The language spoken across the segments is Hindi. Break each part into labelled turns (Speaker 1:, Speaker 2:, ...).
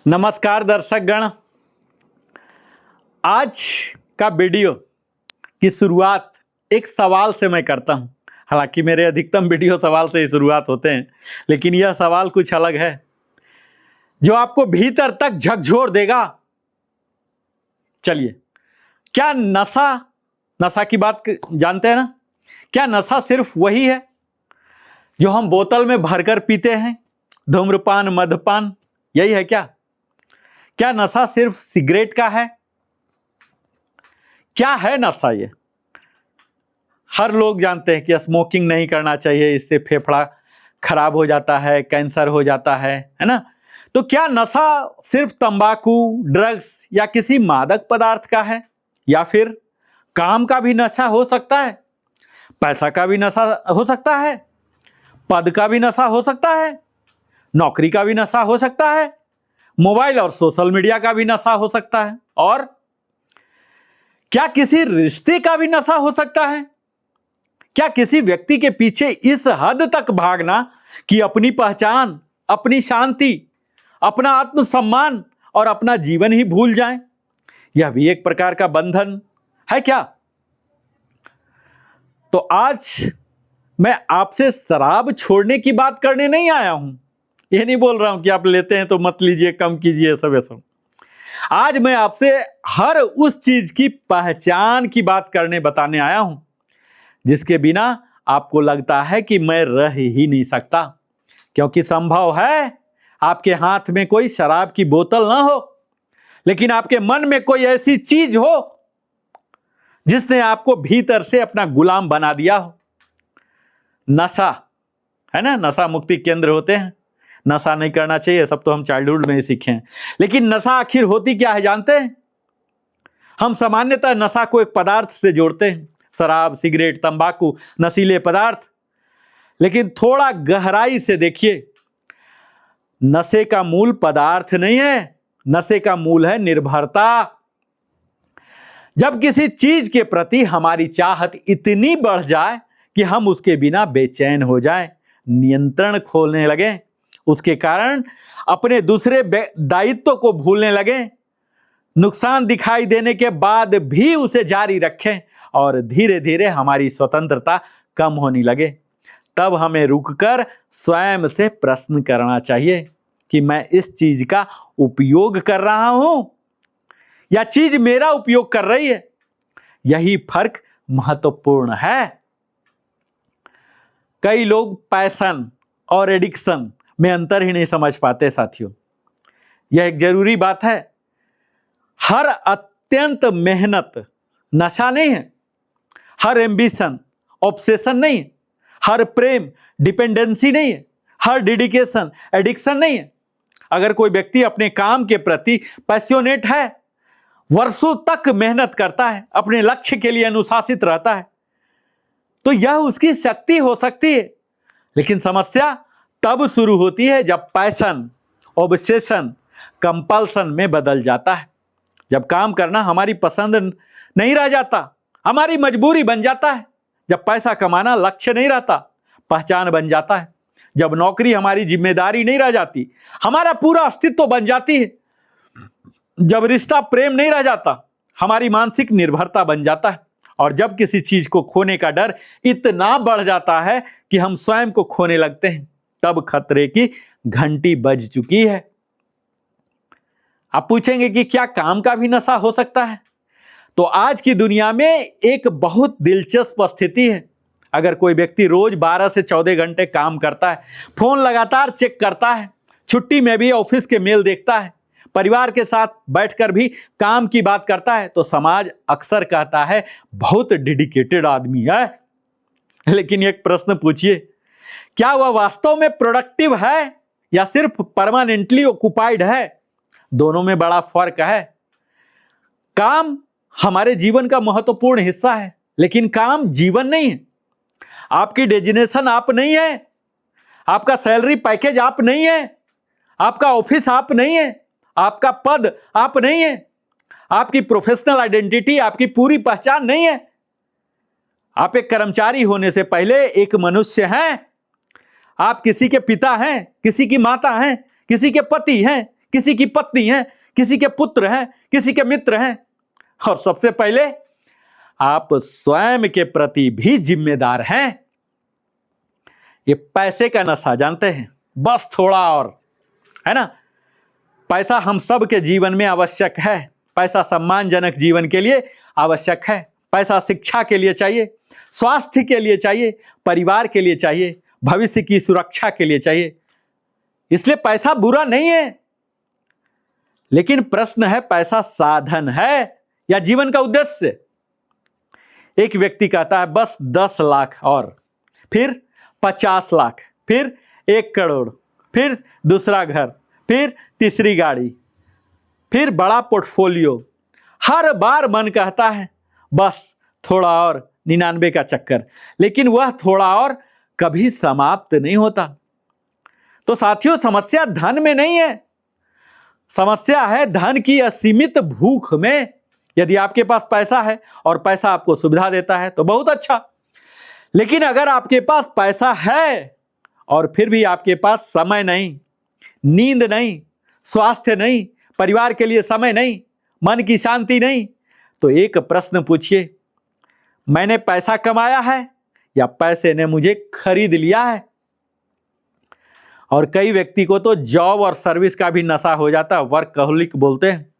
Speaker 1: नमस्कार दर्शकगण। आज का वीडियो की शुरुआत एक सवाल से मैं करता हूं। हालांकि मेरे अधिकतम वीडियो सवाल से ही शुरुआत होते हैं, लेकिन यह सवाल कुछ अलग है जो आपको भीतर तक झकझोर देगा। चलिए, क्या नशा की बात जानते हैं ना? क्या नशा सिर्फ वही है जो हम बोतल में भरकर पीते हैं? धूम्रपान, मद्यपान, यही है क्या? क्या नशा सिर्फ सिगरेट का है? क्या है नशा? ये हर लोग जानते हैं कि स्मोकिंग नहीं करना चाहिए, इससे फेफड़ा खराब हो जाता है, कैंसर हो जाता है ना? तो क्या नशा सिर्फ तंबाकू, ड्रग्स या किसी मादक पदार्थ का है? या फिर काम का भी नशा हो सकता है, पैसा का भी नशा हो सकता है, पद का भी नशा हो सकता है, नौकरी का भी नशा हो सकता है, मोबाइल और सोशल मीडिया का भी नशा हो सकता है, और क्या किसी रिश्ते का भी नशा हो सकता है? क्या किसी व्यक्ति के पीछे इस हद तक भागना कि अपनी पहचान, अपनी शांति, अपना आत्मसम्मान और अपना जीवन ही भूल जाएं, यह भी एक प्रकार का बंधन है क्या? तो आज मैं आपसे शराब छोड़ने की बात करने नहीं आया हूं। यह नहीं बोल रहा हूं कि आप लेते हैं तो मत लीजिए, कम कीजिए, सब। आज मैं आपसे हर उस चीज की पहचान की बात करने बताने आया हूं जिसके बिना आपको लगता है कि मैं रह ही नहीं सकता। क्योंकि संभव है आपके हाथ में कोई शराब की बोतल ना हो, लेकिन आपके मन में कोई ऐसी चीज हो जिसने आपको भीतर से अपना गुलाम बना दिया हो। नशा है ना? नशा मुक्ति केंद्र होते हैं, नशा नहीं करना चाहिए, सब तो हम चाइल्डहुड में ही सीखे हैं। लेकिन नशा आखिर होती क्या है जानते हैं? हम सामान्यतः नशा को एक पदार्थ से जोड़ते हैं, शराब, सिगरेट, तंबाकू, नशीले पदार्थ। लेकिन थोड़ा गहराई से देखिए, नशे का मूल पदार्थ नहीं है, नशे का मूल है निर्भरता। जब किसी चीज के प्रति हमारी चाहत इतनी बढ़ जाए कि हम उसके बिना बेचैन हो जाएं, नियंत्रण खोलने लगे, उसके कारण अपने दूसरे दायित्व को भूलने लगे, नुकसान दिखाई देने के बाद भी उसे जारी रखें और धीरे धीरे हमारी स्वतंत्रता कम होने लगे, तब हमें रुककर स्वयं से प्रश्न करना चाहिए कि मैं इस चीज का उपयोग कर रहा हूं या चीज मेरा उपयोग कर रही है। यही फर्क महत्वपूर्ण है। कई लोग पैशन और एडिक्शन में अंतर ही नहीं समझ पाते साथियों। यह एक जरूरी बात है। हर अत्यंत मेहनत नशा नहीं है, हर एम्बिशन ऑब्सेशन नहीं है, हर प्रेम डिपेंडेंसी नहीं है, हर डेडिकेशन एडिक्शन नहीं है। अगर कोई व्यक्ति अपने काम के प्रति पैशनेट है, वर्षों तक मेहनत करता है, अपने लक्ष्य के लिए अनुशासित रहता है, तो यह उसकी शक्ति हो सकती है। लेकिन समस्या तब शुरू होती है जब पैशन ऑब्सेशन कंपल्सन में बदल जाता है, जब काम करना हमारी पसंद नहीं रह जाता, हमारी मजबूरी बन जाता है, जब पैसा कमाना लक्ष्य नहीं रहता, पहचान बन जाता है, जब नौकरी हमारी जिम्मेदारी नहीं रह जाती, हमारा पूरा अस्तित्व बन जाती है, जब रिश्ता प्रेम नहीं रह जाता, हमारी मानसिक निर्भरता बन जाता है, और जब किसी चीज को खोने का डर इतना बढ़ जाता है कि हम स्वयं को खोने लगते हैं, तब खतरे की घंटी बज चुकी है। आप पूछेंगे कि क्या काम का भी नशा हो सकता है? तो आज की दुनिया में एक बहुत दिलचस्प स्थिति है। अगर कोई व्यक्ति रोज 12 से 14 घंटे काम करता है, फोन लगातार चेक करता है, छुट्टी में भी ऑफिस के मेल देखता है, परिवार के साथ बैठकर भी काम की बात करता है, तो समाज अक्सर कहता है बहुत डेडिकेटेड आदमी है। लेकिन एक प्रश्न पूछिए, क्या वह वास्तव में प्रोडक्टिव है या सिर्फ परमानेंटली ऑक्युपाइड है? दोनों में बड़ा फर्क है। काम हमारे जीवन का महत्वपूर्ण हिस्सा है, लेकिन काम जीवन नहीं है। आपकी डेजिग्नेशन आप नहीं है, आपका सैलरी पैकेज आप नहीं है, आपका ऑफिस आप नहीं है, आपका पद आप नहीं है, आपकी प्रोफेशनल आइडेंटिटी, आपकी पूरी पहचान नहीं है। आप एक कर्मचारी होने से पहले एक मनुष्य हैं। आप किसी के पिता हैं, किसी की माता हैं, किसी के पति हैं, किसी की पत्नी है, किसी के पुत्र हैं, किसी के मित्र हैं। और सबसे पहले आप स्वयं के प्रति भी जिम्मेदार हैं। ये पैसे का नशा जानते हैं, बस थोड़ा और, है ना। पैसा हम सब के जीवन में आवश्यक है। पैसा सम्मानजनक जीवन के लिए आवश्यक है। पैसा शिक्षा के लिए चाहिए, स्वास्थ्य के लिए चाहिए, परिवार के लिए चाहिए, भविष्य की सुरक्षा के लिए चाहिए। इसलिए पैसा बुरा नहीं है, लेकिन प्रश्न है पैसा साधन है या जीवन का उद्देश्य। एक व्यक्ति कहता है बस 10 लाख और, फिर 50 लाख, फिर 1 करोड़, फिर दूसरा घर, फिर तीसरी गाड़ी, फिर बड़ा पोर्टफोलियो। हर बार मन कहता है बस थोड़ा और, 99 का चक्कर, लेकिन वह थोड़ा और कभी समाप्त नहीं होता। तो साथियों, समस्या धन में नहीं है, समस्या है धन की असीमित भूख में। यदि आपके पास पैसा है और पैसा आपको सुविधा देता है तो बहुत अच्छा, लेकिन अगर आपके पास पैसा है और फिर भी आपके पास समय नहीं, नींद नहीं, स्वास्थ्य नहीं, परिवार के लिए समय नहीं, मन की शांति नहीं, तो एक प्रश्न पूछिए, मैंने पैसा कमाया है या पैसे ने मुझे खरीद लिया है? और कई व्यक्ति को तो जॉब और सर्विस का भी नशा हो जाता है, वर्कहोलिक बोलते हैं।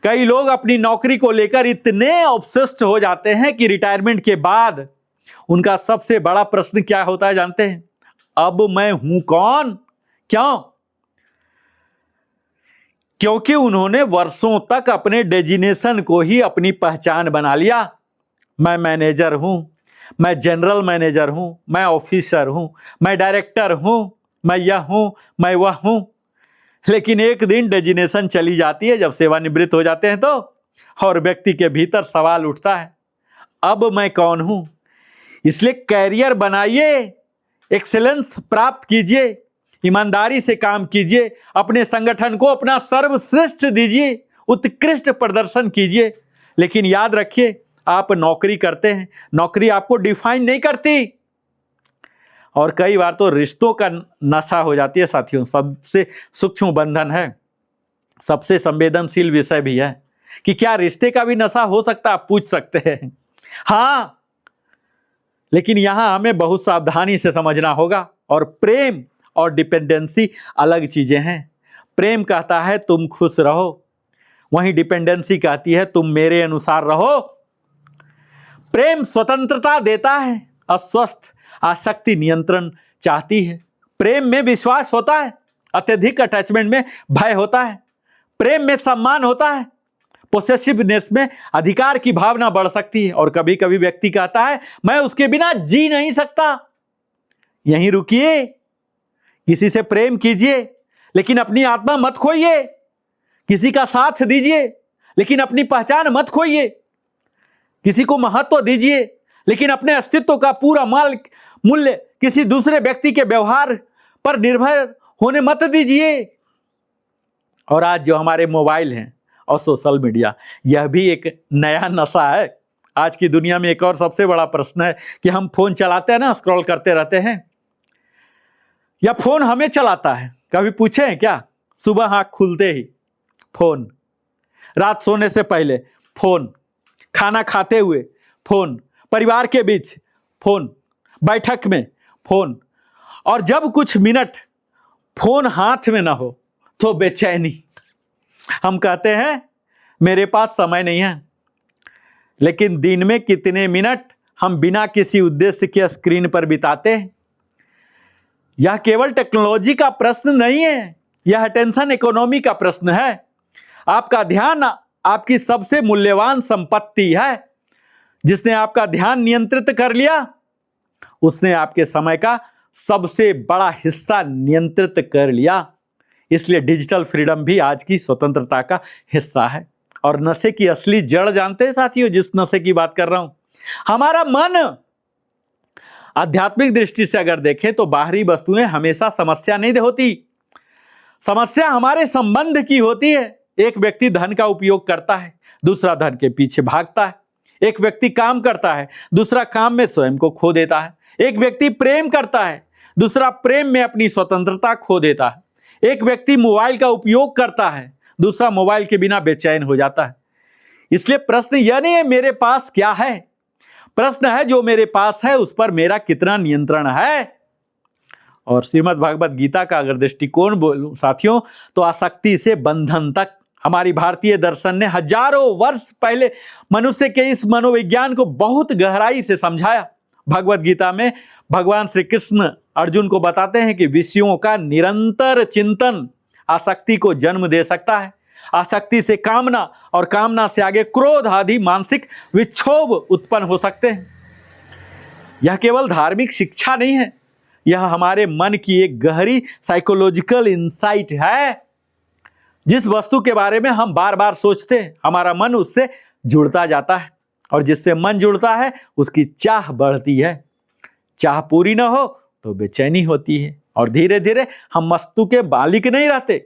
Speaker 1: कई लोग अपनी नौकरी को लेकर इतने ऑब्सेस्ड हो जाते हैं कि रिटायरमेंट के बाद उनका सबसे बड़ा प्रश्न क्या होता है जानते हैं? अब मैं हूं कौन? क्यों? क्योंकि उन्होंने वर्षों तक अपने डेजिग्नेशन को ही अपनी पहचान बना लिया। मैं मैनेजर हूं, मैं जनरल मैनेजर हूं, मैं ऑफिसर हूं, मैं डायरेक्टर हूं, मैं यह हूं, मैं वह हूं। लेकिन एक दिन डेजिग्नेशन चली जाती है, जब सेवानिवृत्त हो जाते हैं तो, और व्यक्ति के भीतर सवाल उठता है, अब मैं कौन हूं? इसलिए कैरियर बनाइए, एक्सेलेंस प्राप्त कीजिए, ईमानदारी से काम कीजिए, अपने संगठन को अपना सर्वश्रेष्ठ दीजिए, उत्कृष्ट प्रदर्शन कीजिए। लेकिन याद रखिए, आप नौकरी करते हैं, नौकरी आपको डिफाइन नहीं करती। और कई बार तो रिश्तों का नशा हो जाती है साथियों। सबसे सूक्ष्म बंधन है, सबसे संवेदनशील विषय भी है कि क्या रिश्ते का भी नशा हो सकता है? आप पूछ सकते हैं। हाँ, लेकिन यहां हमें बहुत सावधानी से समझना होगा। और प्रेम और डिपेंडेंसी अलग चीजें हैं। प्रेम कहता है तुम खुश रहो, वहीं डिपेंडेंसी कहती है तुम मेरे अनुसार रहो। प्रेम स्वतंत्रता देता है, अस्वस्थ आसक्ति नियंत्रण चाहती है। प्रेम में विश्वास होता है, अत्यधिक अटैचमेंट में भय होता है। प्रेम में सम्मान होता है, पोसेसिवनेस में अधिकार की भावना बढ़ सकती है। और कभी कभी व्यक्ति कहता है मैं उसके बिना जी नहीं सकता। यहीं रुकिए, किसी से प्रेम कीजिए लेकिन अपनी आत्मा मत खोइए, किसी का साथ दीजिए लेकिन अपनी पहचान मत खोइए, किसी को महत्व दीजिए लेकिन अपने अस्तित्व का पूरा मूल्य किसी दूसरे व्यक्ति के व्यवहार पर निर्भर होने मत दीजिए। और आज जो हमारे मोबाइल हैं और सोशल मीडिया, यह भी एक नया नशा है। आज की दुनिया में एक और सबसे बड़ा प्रश्न है कि हम फोन चलाते हैं ना, स्क्रॉल करते रहते हैं, या फोन हमें चलाता है? कभी पूछे हैं क्या? सुबह आंख खुलते ही फोन, रात सोने से पहले फोन, खाना खाते हुए फोन, परिवार के बीच फोन, बैठक में फोन, और जब कुछ मिनट फोन हाथ में ना हो तो बेचैनी। हम कहते हैं मेरे पास समय नहीं है, लेकिन दिन में कितने मिनट हम बिना किसी उद्देश्य के स्क्रीन पर बिताते हैं? यह केवल टेक्नोलॉजी का प्रश्न नहीं है, यह अटेंशन इकोनॉमी का प्रश्न है। आपका ध्यान आपकी सबसे मूल्यवान संपत्ति है। जिसने आपका ध्यान नियंत्रित कर लिया, उसने आपके समय का सबसे बड़ा हिस्सा नियंत्रित कर लिया। इसलिए डिजिटल फ्रीडम भी आज की स्वतंत्रता का हिस्सा है। और नशे की असली जड़ जानते हैं साथियों, जिस नशे की बात कर रहा हूं, हमारा मन। आध्यात्मिक दृष्टि से अगर देखें तो बाहरी वस्तुएं हमेशा समस्या नहीं होती, समस्या हमारे संबंध की होती है। एक व्यक्ति धन का उपयोग करता है, दूसरा धन के पीछे भागता है। एक व्यक्ति काम करता है, दूसरा काम में स्वयं को खो देता है। एक व्यक्ति प्रेम करता है, दूसरा प्रेम में अपनी स्वतंत्रता खो देता है। एक व्यक्ति मोबाइल का उपयोग करता है, दूसरा मोबाइल के बिना बेचैन हो जाता है। इसलिए प्रश्न यह नहीं है मेरे पास क्या है, प्रश्न है जो मेरे पास है उस पर मेरा कितना नियंत्रण है। और श्रीमद् भागवत गीता का अगर दृष्टिकोण बोलूं साथियों, तो आसक्ति से बंधन तक हमारी भारतीय दर्शन ने हजारों वर्ष पहले मनुष्य के इस मनोविज्ञान को बहुत गहराई से समझाया। भगवत गीता में भगवान श्री कृष्ण अर्जुन को बताते हैं कि विषयों का निरंतर चिंतन आसक्ति को जन्म दे सकता है। आसक्ति से कामना और कामना से आगे क्रोध आदि मानसिक विक्षोभ उत्पन्न हो सकते हैं। यह केवल धार्मिक शिक्षा नहीं है, यह हमारे मन की एक गहरी साइकोलॉजिकल इंसाइट है। जिस वस्तु के बारे में हम बार बार सोचते हैं, हमारा मन उससे जुड़ता जाता है, और जिससे मन जुड़ता है उसकी चाह बढ़ती है। चाह पूरी ना हो तो बेचैनी होती है, और धीरे धीरे हम वस्तु के मालिक नहीं रहते,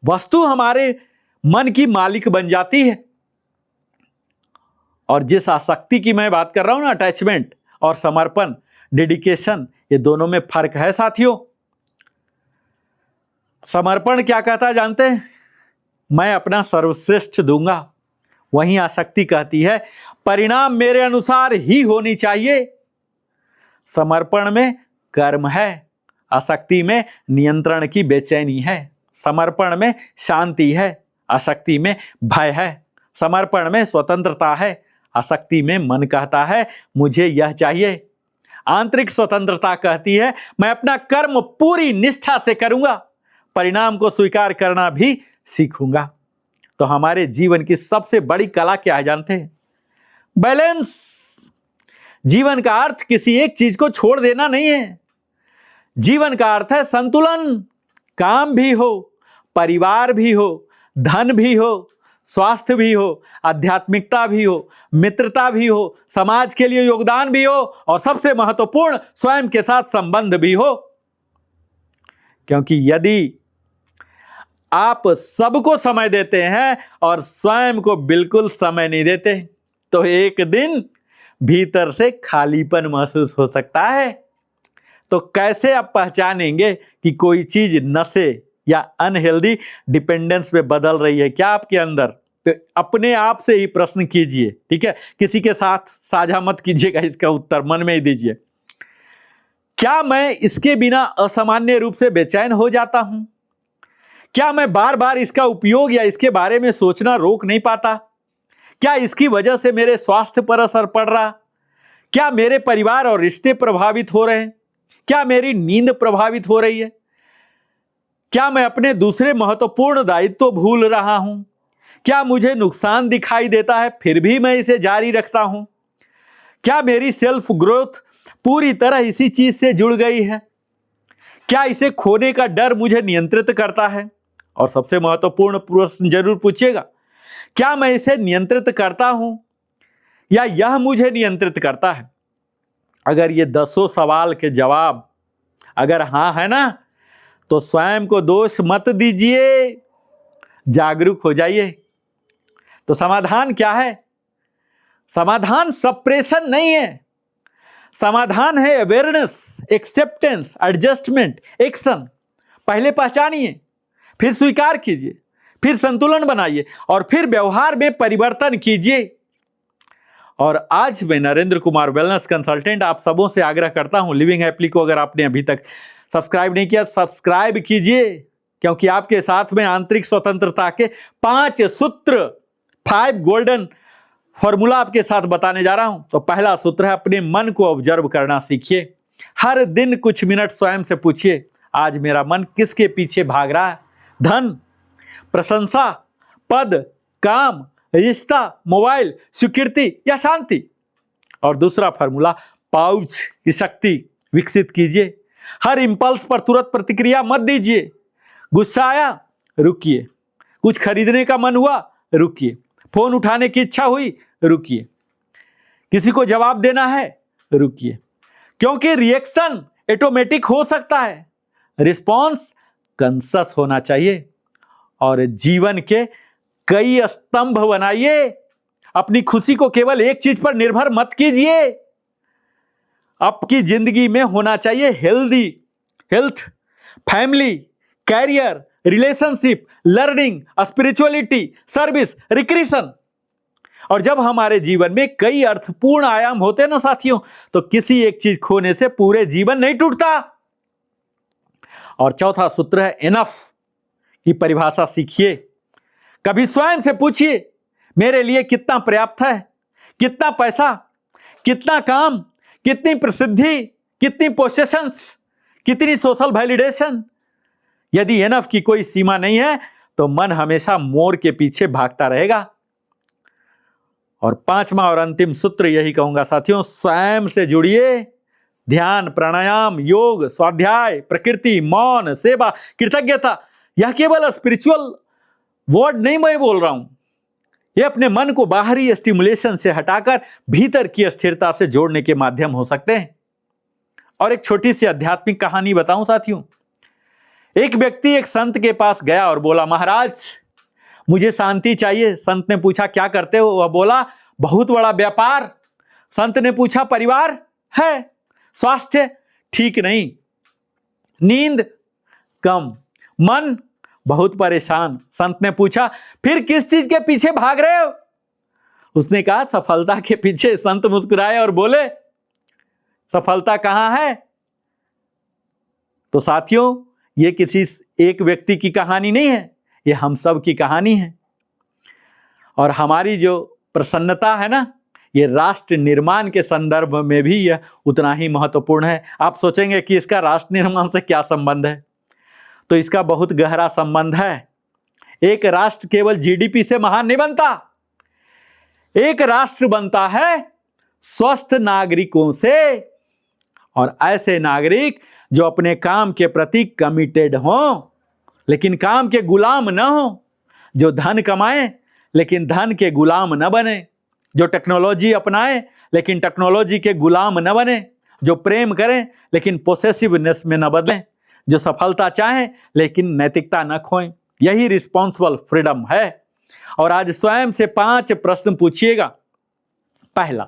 Speaker 1: वस्तु हमारे मन की मालिक बन जाती है। और जिस आसक्ति की मैं बात कर रहा हूं ना, अटैचमेंट और समर्पण, डेडिकेशन, ये दोनों में फर्क है साथियों। समर्पण क्या कहता है जानते हैं? मैं अपना सर्वश्रेष्ठ दूंगा। वहीं आसक्ति कहती है परिणाम मेरे अनुसार ही होनी चाहिए। समर्पण में कर्म है, आसक्ति में नियंत्रण की बेचैनी है। समर्पण में शांति है, आसक्ति में भय है। समर्पण में स्वतंत्रता है, आसक्ति में मन कहता है मुझे यह चाहिए। आंतरिक स्वतंत्रता कहती है मैं अपना कर्म पूरी निष्ठा से करूंगा, परिणाम को स्वीकार करना भी सीखूंगा। तो हमारे जीवन की सबसे बड़ी कला क्या है जानते हैं? बैलेंस। जीवन का अर्थ किसी एक चीज को छोड़ देना नहीं है, जीवन का अर्थ है संतुलन। काम भी हो, परिवार भी हो, धन भी हो, स्वास्थ्य भी हो, आध्यात्मिकता भी हो, मित्रता भी हो, समाज के लिए योगदान भी हो, और सबसे महत्वपूर्ण स्वयं के साथ संबंध भी हो। क्योंकि यदि आप सबको समय देते हैं और स्वयं को बिल्कुल समय नहीं देते, तो एक दिन भीतर से खालीपन महसूस हो सकता है। तो कैसे आप पहचानेंगे कि कोई चीज नशे या अनहेल्दी डिपेंडेंस में बदल रही है क्या आपके अंदर? तो अपने आप से ही प्रश्न कीजिए, ठीक है? किसी के साथ साझा मत कीजिएगा, इसका उत्तर मन में ही दीजिए। क्या मैं इसके बिना असामान्य रूप से बेचैन हो जाता हूं? क्या मैं बार बार इसका उपयोग या इसके बारे में सोचना रोक नहीं पाता? क्या इसकी वजह से मेरे स्वास्थ्य पर असर पड़ रहा? क्या मेरे परिवार और रिश्ते प्रभावित हो रहे हैं? क्या मेरी नींद प्रभावित हो रही है? क्या मैं अपने दूसरे महत्वपूर्ण दायित्व भूल रहा हूं? क्या मुझे नुकसान दिखाई देता है फिर भी मैं इसे जारी रखता हूं? क्या मेरी सेल्फ ग्रोथ पूरी तरह इसी चीज से जुड़ गई है? क्या इसे खोने का डर मुझे नियंत्रित करता है? और सबसे महत्वपूर्ण प्रश्न जरूर पूछिएगा, क्या मैं इसे नियंत्रित करता हूं या यह मुझे नियंत्रित करता है? अगर ये 10 सवाल के जवाब अगर हां है ना, तो स्वयं को दोष मत दीजिए, जागरूक हो जाइए। तो समाधान क्या है? समाधान सप्रेशन नहीं है, समाधान है अवेयरनेस, एक्सेप्टेंस, एडजस्टमेंट, एक्शन। पहले पहचानिए, फिर स्वीकार कीजिए, फिर संतुलन बनाइए, और फिर व्यवहार में परिवर्तन कीजिए। और आज मैं नरेंद्र कुमार वेलनेस कंसल्टेंट आप सबों से आग्रह करता हूं, लिविंग हैप्पीली को अगर आपने अभी तक सब्सक्राइब नहीं किया, सब्सक्राइब कीजिए, क्योंकि आपके साथ में आंतरिक स्वतंत्रता के 5 सूत्र, 5 गोल्डन फॉर्मूला आपके साथ बताने जा रहा हूं। तो पहला सूत्र है अपने मन को ऑब्जर्व करना सीखिए। हर दिन कुछ मिनट स्वयं से पूछिए, आज मेरा मन किसके पीछे भाग रहा है? धन, प्रशंसा, पद, काम, रिश्ता, मोबाइल, स्वीकृति या शांति? और दूसरा फॉर्मूला, पाउच की शक्ति विकसित कीजिए। हर इंपल्स पर तुरंत प्रतिक्रिया मत दीजिए। गुस्सा आया, रुकिए। कुछ खरीदने का मन हुआ, रुकिए। फोन उठाने की इच्छा हुई, रुकिए। किसी को जवाब देना है, रुकिए। क्योंकि रिएक्शन ऑटोमेटिक हो सकता है, रिस्पॉन्स कॉन्शियस होना चाहिए। और जीवन के कई स्तंभ बनाइए। अपनी खुशी को केवल एक चीज पर निर्भर मत कीजिए। आपकी जिंदगी में होना चाहिए health, family, career, relationship, learning, spirituality, service, recreation. और जब हमारे जीवन में कई अर्थपूर्ण आयाम होते हैं ना साथियों, तो किसी एक चीज खोने से पूरे जीवन नहीं टूटता। और चौथा सूत्र है इनफ की परिभाषा सीखिए। कभी स्वयं से पूछिए, मेरे लिए कितना पर्याप्त है? कितना पैसा, कितना काम, कितनी प्रसिद्धि, कितनी पोसेशंस, कितनी सोशल वैलिडेशन? यदि इनफ की कोई सीमा नहीं है तो मन हमेशा मोर के पीछे भागता रहेगा। और पांचवा और अंतिम सूत्र यही कहूंगा साथियों, स्वयं से जुड़िए। ध्यान, प्राणायाम, योग, स्वाध्याय, प्रकृति, मौन, सेवा, कृतज्ञता, यह केवल स्पिरिचुअल वर्ड नहीं मैं बोल रहा हूं। यह अपने मन को बाहरी स्टिमुलेशन से हटाकर भीतर की स्थिरता से जोड़ने के माध्यम हो सकते हैं। और एक छोटी सी आध्यात्मिक कहानी बताऊं साथियों। एक व्यक्ति एक संत के पास गया और बोला, महाराज मुझे शांति चाहिए। संत ने पूछा, क्या करते हो? वह बोला, बहुत बड़ा व्यापार। संत ने पूछा, परिवार है? स्वास्थ्य ठीक नहीं, नींद कम, मन बहुत परेशान। संत ने पूछा, फिर किस चीज के पीछे भाग रहे हो? उसने कहा, सफलता के पीछे। संत मुस्कुराए और बोले, सफलता कहां है? तो साथियों, ये किसी एक व्यक्ति की कहानी नहीं है, ये हम सब की कहानी है। और हमारी जो प्रसन्नता है ना, ये राष्ट्र निर्माण के संदर्भ में भी यह उतना ही महत्वपूर्ण है। आप सोचेंगे कि इसका राष्ट्र निर्माण से क्या संबंध है, तो इसका बहुत गहरा संबंध है। एक राष्ट्र केवल जीडीपी से महान नहीं बनता, एक राष्ट्र बनता है स्वस्थ नागरिकों से, और ऐसे नागरिक जो अपने काम के प्रति कमिटेड हों लेकिन काम के गुलाम न हो, जो धन कमाएं लेकिन धन के गुलाम न बने, जो टेक्नोलॉजी अपनाएं लेकिन टेक्नोलॉजी के गुलाम न बने, जो प्रेम करें लेकिन पोसेसिवनेस में न बदलें, जो सफलता चाहें लेकिन नैतिकता न खोएं। यही रिस्पॉन्सिबल फ्रीडम है। और आज स्वयं से 5 प्रश्न पूछिएगा। पहला,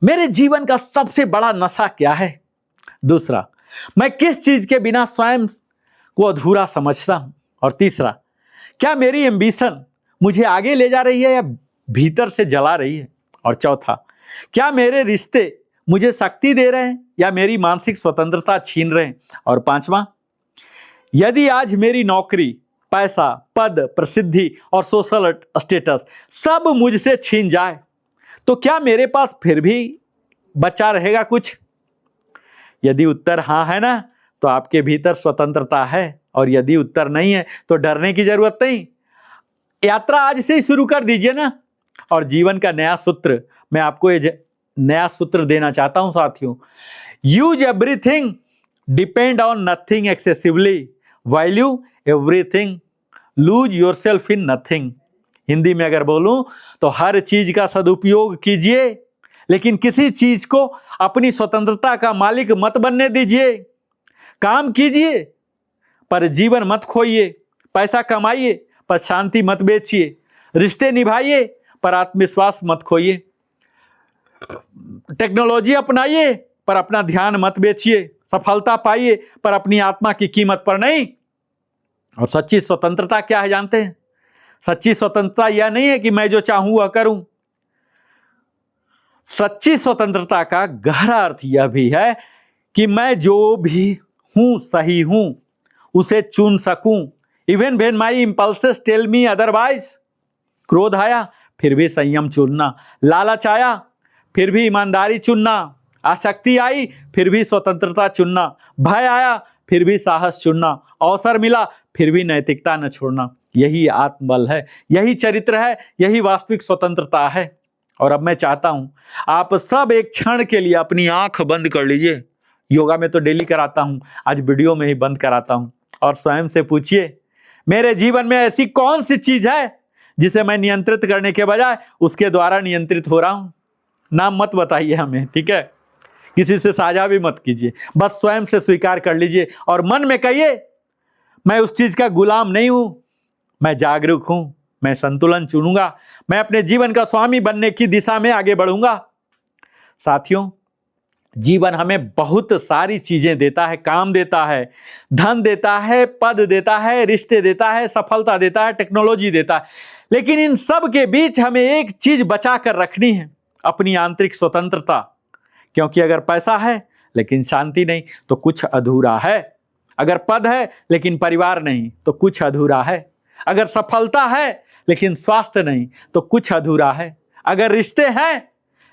Speaker 1: मेरे जीवन का सबसे बड़ा नशा क्या है? दूसरा, मैं किस चीज के बिना स्वयं को अधूरा समझता हूं? और तीसरा, क्या मेरी एम्बिशन मुझे आगे ले जा रही है या भीतर से जला रही है? और चौथा, क्या मेरे रिश्ते मुझे शक्ति दे रहे हैं या मेरी मानसिक स्वतंत्रता छीन रहे हैं? और पांचवा, यदि आज मेरी नौकरी, पैसा, पद, प्रसिद्धि और सोशल स्टेटस सब मुझसे छीन जाए तो क्या मेरे पास फिर भी बचा रहेगा कुछ? यदि उत्तर हाँ है ना, तो आपके भीतर स्वतंत्रता है, और यदि उत्तर नहीं है तो डरने की जरूरत नहीं। यात्रा आज से ही शुरू कर दीजिए ना। और जीवन का नया सूत्र, मैं आपको ये नया सूत्र देना चाहता हूं साथियों। Use everything, depend on nothing excessively, value everything, lose yourself in nothing. Hindi में अगर बोलूं तो हर चीज का सदुपयोग कीजिए लेकिन किसी चीज को अपनी स्वतंत्रता का मालिक मत बनने दीजिए। काम कीजिए पर जीवन मत खोइए, पैसा कमाइए पर शांति मत बेचिए, रिश्ते निभाइए पर आत्मविश्वास मत खोइए, टेक्नोलॉजी अपनाइए पर अपना ध्यान मत बेचिए, सफलता पाइए पर अपनी आत्मा की कीमत पर नहीं। और सच्ची स्वतंत्रता क्या है जानते हैं? सच्ची स्वतंत्रता यह नहीं है कि मैं जो चाहूं वह करूं। सच्ची स्वतंत्रता का गहरा अर्थ यह भी है कि मैं जो भी हूं सही हूं, उसे चुन सकूं, even when my impulses tell me otherwise. क्रोध आया फिर भी संयम चुनना, लालच आया फिर भी ईमानदारी चुनना, आसक्ति आई फिर भी स्वतंत्रता चुनना, भय आया फिर भी साहस चुनना, अवसर मिला फिर भी नैतिकता न छोड़ना। यही आत्मबल है, यही चरित्र है, यही वास्तविक स्वतंत्रता है। और अब मैं चाहता हूं आप सब एक क्षण के लिए अपनी आंख बंद कर लीजिए। योगा में तो डेली कराता हूं, आज वीडियो में ही बंद कराता हूं। और स्वयं से पूछिए, मेरे जीवन में ऐसी कौन सी चीज है जिसे मैं नियंत्रित करने के बजाय उसके द्वारा नियंत्रित हो रहा हूं? नाम मत बताइए हमें, ठीक है? किसी से साझा भी मत कीजिए, बस स्वयं से स्वीकार कर लीजिए और मन में कहिए, मैं उस चीज का गुलाम नहीं हूं, मैं जागरूक हूं, मैं संतुलन चुनूंगा, मैं अपने जीवन का स्वामी बनने की दिशा में आगे बढ़ूंगा। साथियों, जीवन हमें बहुत सारी चीजें देता है, काम देता है, धन देता है, पद देता है, रिश्ते देता है, सफलता देता है, टेक्नोलॉजी देता है, लेकिन इन सब के बीच हमें एक चीज बचा कर रखनी है, अपनी आंतरिक स्वतंत्रता। क्योंकि अगर पैसा है लेकिन शांति नहीं तो कुछ अधूरा है, अगर पद है लेकिन परिवार नहीं तो कुछ अधूरा है, अगर सफलता है लेकिन स्वास्थ्य नहीं तो कुछ अधूरा है, अगर रिश्ते हैं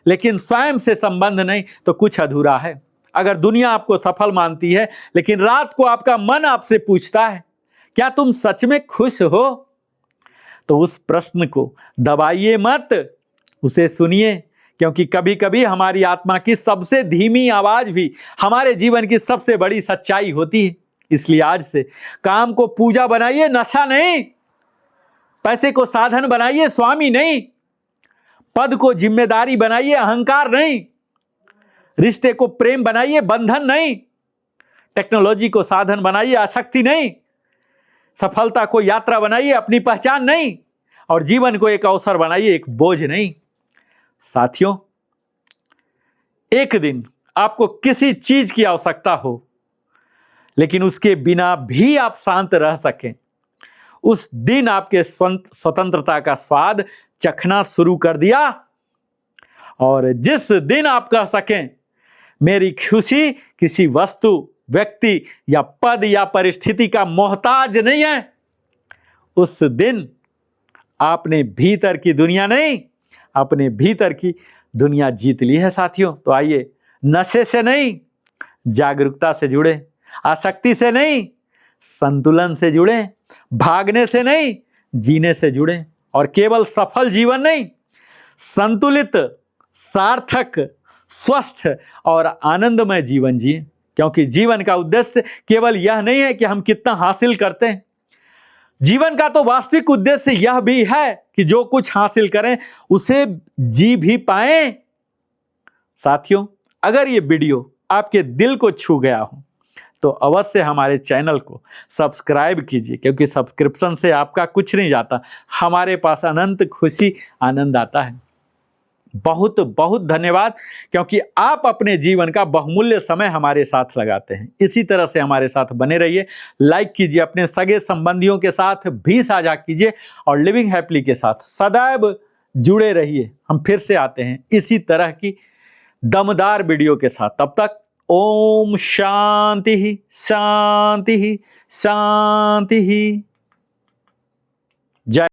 Speaker 1: लेकिन स्वयं से संबंध नहीं तो कुछ अधूरा है, अगर दुनिया आपको सफल मानती है लेकिन रात को आपका मन आपसे पूछता है क्या तुम सच में खुश हो, तो उस प्रश्न को दबाइए मत, उसे सुनिए। क्योंकि कभी कभी हमारी आत्मा की सबसे धीमी आवाज भी हमारे जीवन की सबसे बड़ी सच्चाई होती है। इसलिए आज से काम को पूजा बनाइए, नशा नहीं। पैसे को साधन बनाइए, स्वामी नहीं। पद को जिम्मेदारी बनाइए, अहंकार नहीं। रिश्ते को प्रेम बनाइए, बंधन नहीं। टेक्नोलॉजी को साधन बनाइए, आसक्ति नहीं। सफलता को यात्रा बनाइए, अपनी पहचान नहीं। और जीवन को एक अवसर बनाइए, एक बोझ नहीं। साथियों, एक दिन आपको किसी चीज की आवश्यकता हो लेकिन उसके बिना भी आप शांत रह सकें, उस दिन आपके स्वतंत्रता का स्वाद चखना शुरू कर दिया। और जिस दिन आप कह सकें मेरी खुशी किसी वस्तु, व्यक्ति या पद या परिस्थिति का मोहताज नहीं है, उस दिन आपने भीतर की दुनिया नहीं, अपने भीतर की दुनिया जीत ली है। साथियों, तो आइए नशे से नहीं, जागरूकता से जुड़े, आसक्ति से नहीं, संतुलन से जुड़े, भागने से नहीं, जीने से जुड़े। और केवल सफल जीवन नहीं, संतुलित, सार्थक, स्वस्थ और आनंदमय जीवन जिए। क्योंकि जीवन का उद्देश्य केवल यह नहीं है कि हम कितना हासिल करते हैं, जीवन का तो वास्तविक उद्देश्य यह भी है कि जो कुछ हासिल करें उसे जी भी पाएं। साथियों, अगर ये वीडियो आपके दिल को छू गया हो तो अवश्य हमारे चैनल को सब्सक्राइब कीजिए, क्योंकि सब्सक्रिप्शन से आपका कुछ नहीं जाता, हमारे पास अनंत खुशी, आनंद आता है। बहुत बहुत धन्यवाद, क्योंकि आप अपने जीवन का बहुमूल्य समय हमारे साथ लगाते हैं। इसी तरह से हमारे साथ बने रहिए। लाइक कीजिए, अपने सगे संबंधियों के साथ भी साझा कीजिए और लिविंग हैप्पीली के साथ सदैव जुड़े रहिए। हम फिर से आते हैं इसी तरह की दमदार वीडियो के साथ। तब तक ओम शांति शांति शांति। जय।